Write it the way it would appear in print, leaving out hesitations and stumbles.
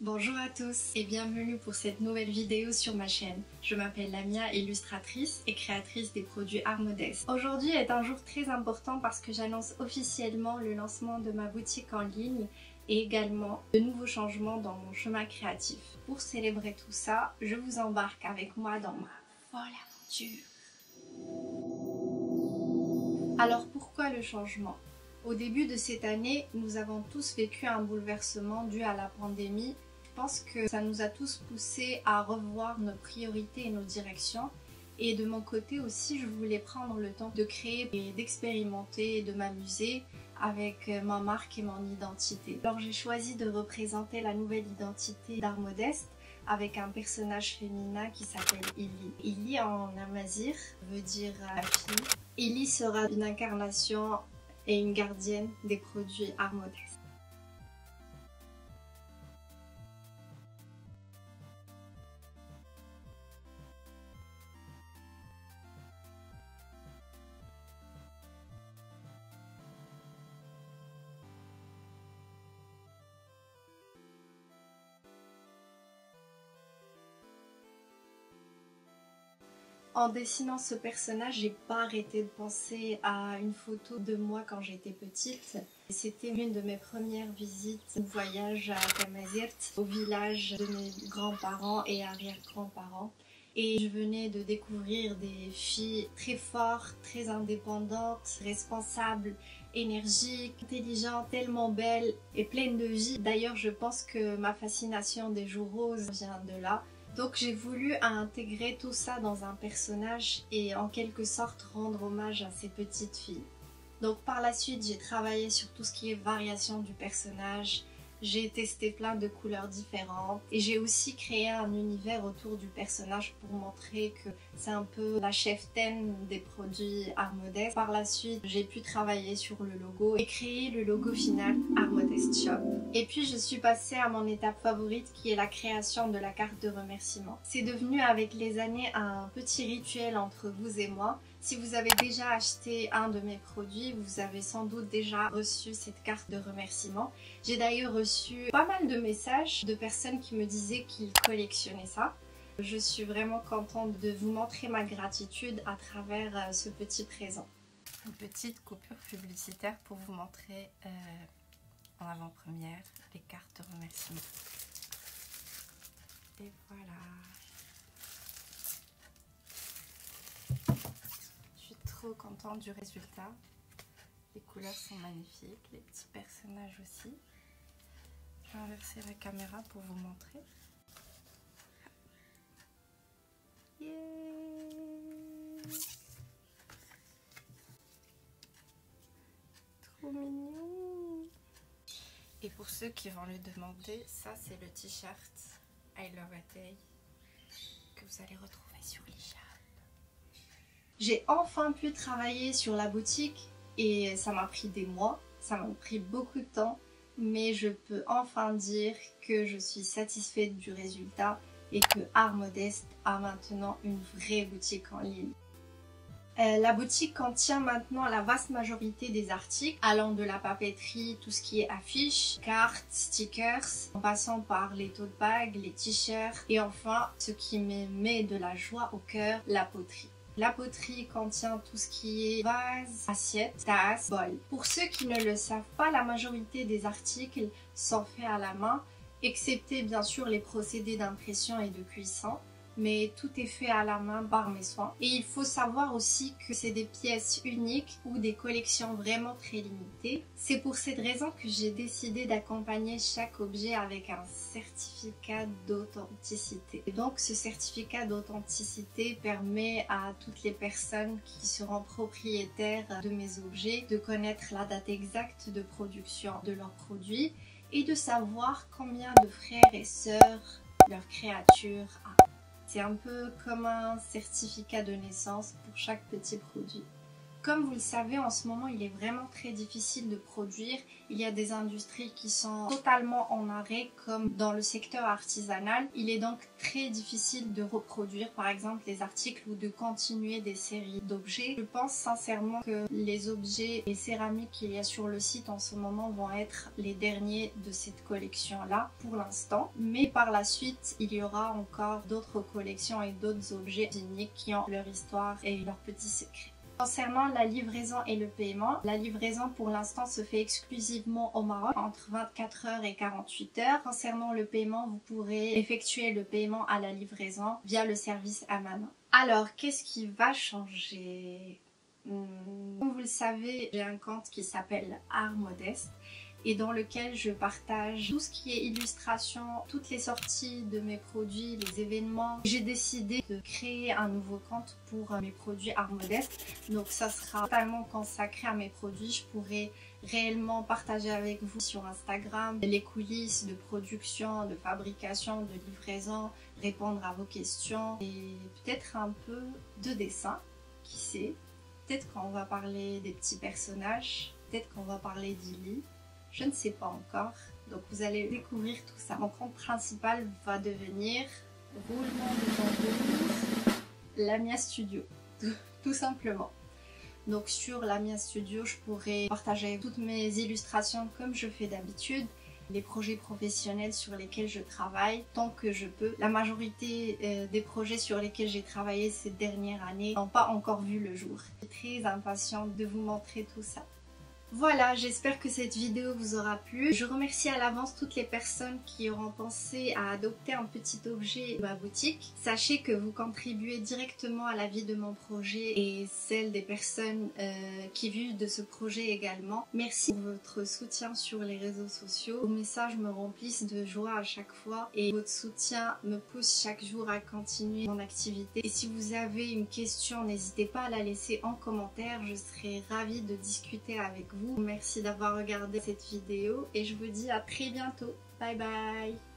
Bonjour à tous et bienvenue pour cette nouvelle vidéo sur ma chaîne. Je m'appelle Lamia, illustratrice et créatrice des produits Art Modeste. Aujourd'hui est un jour très important parce que j'annonce officiellement le lancement de ma boutique en ligne et également de nouveaux changements dans mon chemin créatif. Pour célébrer tout ça, je vous embarque avec moi dans ma folle aventure. Alors pourquoi le changement ? Au début de cette année, nous avons tous vécu un bouleversement dû à la pandémie. Je pense que ça nous a tous poussés à revoir nos priorités et nos directions. Et de mon côté aussi, je voulais prendre le temps de créer et d'expérimenter et de m'amuser avec ma marque et mon identité. Alors j'ai choisi de représenter la nouvelle identité d'Art Modeste avec un personnage féminin qui s'appelle Illy. Illy en amazigh veut dire la fille. Illy sera une incarnation et une gardienne des produits Art Modeste. En dessinant ce personnage, j'ai pas arrêté de penser à une photo de moi quand j'étais petite. C'était une de mes premières visites ou voyages à Tamazirt, au village de mes grands-parents et arrière-grands-parents. Et je venais de découvrir des filles très fortes, très indépendantes, responsables, énergiques, intelligentes, tellement belles et pleines de vie. D'ailleurs, je pense que ma fascination des jours roses vient de là. Donc j'ai voulu intégrer tout ça dans un personnage et en quelque sorte rendre hommage à ces petites filles. Donc par la suite j'ai travaillé sur tout ce qui est variation du personnage, j'ai testé plein de couleurs différentes et j'ai aussi créé un univers autour du personnage pour montrer que c'est un peu la cheftaine des produits Art Modeste. Par la suite j'ai pu travailler sur le logo et créer le logo final Art Modeste Shop. Et puis je suis passée à mon étape favorite qui est la création de la carte de remerciement. C'est devenu avec les années un petit rituel entre vous et moi. Si vous avez déjà acheté un de mes produits, vous avez sans doute déjà reçu cette carte de remerciement. J'ai d'ailleurs reçu pas mal de messages de personnes qui me disaient qu'ils collectionnaient ça. Je suis vraiment contente de vous montrer ma gratitude à travers ce petit présent. Une petite coupure publicitaire pour vous montrer en avant-première les cartes de remerciement. Et voilà. Je suis trop contente du résultat. Les couleurs sont magnifiques, les petits personnages aussi. Je vais inverser la caméra pour vous montrer. Yeah. Trop mignon. Et pour ceux qui vont le demander, ça c'est le t-shirt I Love a Day que vous allez retrouver sur l'e-shop. J'ai enfin pu travailler sur la boutique et ça m'a pris des mois, ça m'a pris beaucoup de temps, mais je peux enfin dire que je suis satisfaite du résultat et que Art Modeste a maintenant une vraie boutique en ligne. La boutique contient maintenant la vaste majorité des articles allant de la papeterie, tout ce qui est affiches, cartes, stickers, en passant par les tote bags, les t-shirts et enfin ce qui me met de la joie au cœur, la poterie. La poterie contient tout ce qui est vases, assiettes, tasses, bols. Pour ceux qui ne le savent pas, la majorité des articles sont faits à la main, excepté bien sûr les procédés d'impression et de cuisson. Mais tout est fait à la main par mes soins. Et il faut savoir aussi que c'est des pièces uniques ou des collections vraiment très limitées. C'est pour cette raison que j'ai décidé d'accompagner chaque objet avec un certificat d'authenticité. Et donc ce certificat d'authenticité permet à toutes les personnes qui seront propriétaires de mes objets de connaître la date exacte de production de leurs produits et de savoir combien de frères et sœurs leur créature a. C'est un peu comme un certificat de naissance pour chaque petit produit. Comme vous le savez, en ce moment, il est vraiment très difficile de produire. Il y a des industries qui sont totalement en arrêt, comme dans le secteur artisanal. Il est donc très difficile de reproduire, par exemple, les articles ou de continuer des séries d'objets. Je pense sincèrement que les objets et céramiques qu'il y a sur le site en ce moment vont être les derniers de cette collection-là pour l'instant. Mais par la suite, il y aura encore d'autres collections et d'autres objets uniques qui ont leur histoire et leurs petits secrets. Concernant la livraison et le paiement, la livraison pour l'instant se fait exclusivement au Maroc entre 24 heures et 48 heures. Concernant le paiement, vous pourrez effectuer le paiement à la livraison via le service Amana. Alors, qu'est-ce qui va changer? Comme vous le savez, j'ai un compte qui s'appelle Art Modeste et dans lequel je partage tout ce qui est illustration, toutes les sorties de mes produits, les événements. J'ai décidé de créer un nouveau compte pour mes produits Art Modeste. Donc ça sera totalement consacré à mes produits. Je pourrai réellement partager avec vous sur Instagram les coulisses de production, de fabrication, de livraison, répondre à vos questions et peut-être un peu de dessin, qui sait. Peut-être qu'on va parler des petits personnages, peut-être qu'on va parler d'Ili. Je ne sais pas encore, donc vous allez découvrir tout ça. Mon compte principal va devenir roulement de tambour Lamia Studio, tout simplement. Donc sur Lamia Studio, je pourrai partager toutes mes illustrations comme je fais d'habitude, les projets professionnels sur lesquels je travaille tant que je peux. La majorité des projets sur lesquels j'ai travaillé ces dernières années n'ont pas encore vu le jour. Je suis très impatiente de vous montrer tout ça. Voilà, j'espère que cette vidéo vous aura plu. Je remercie à l'avance toutes les personnes qui auront pensé à adopter un petit objet de ma boutique. Sachez que vous contribuez directement à la vie de mon projet et celle des personnes qui vivent de ce projet également. Merci pour votre soutien sur les réseaux sociaux. Vos messages me remplissent de joie à chaque fois et votre soutien me pousse chaque jour à continuer mon activité. Et si vous avez une question, n'hésitez pas à la laisser en commentaire. Je serai ravie de discuter avec vous. Merci d'avoir regardé cette vidéo et je vous dis à très bientôt. Bye bye.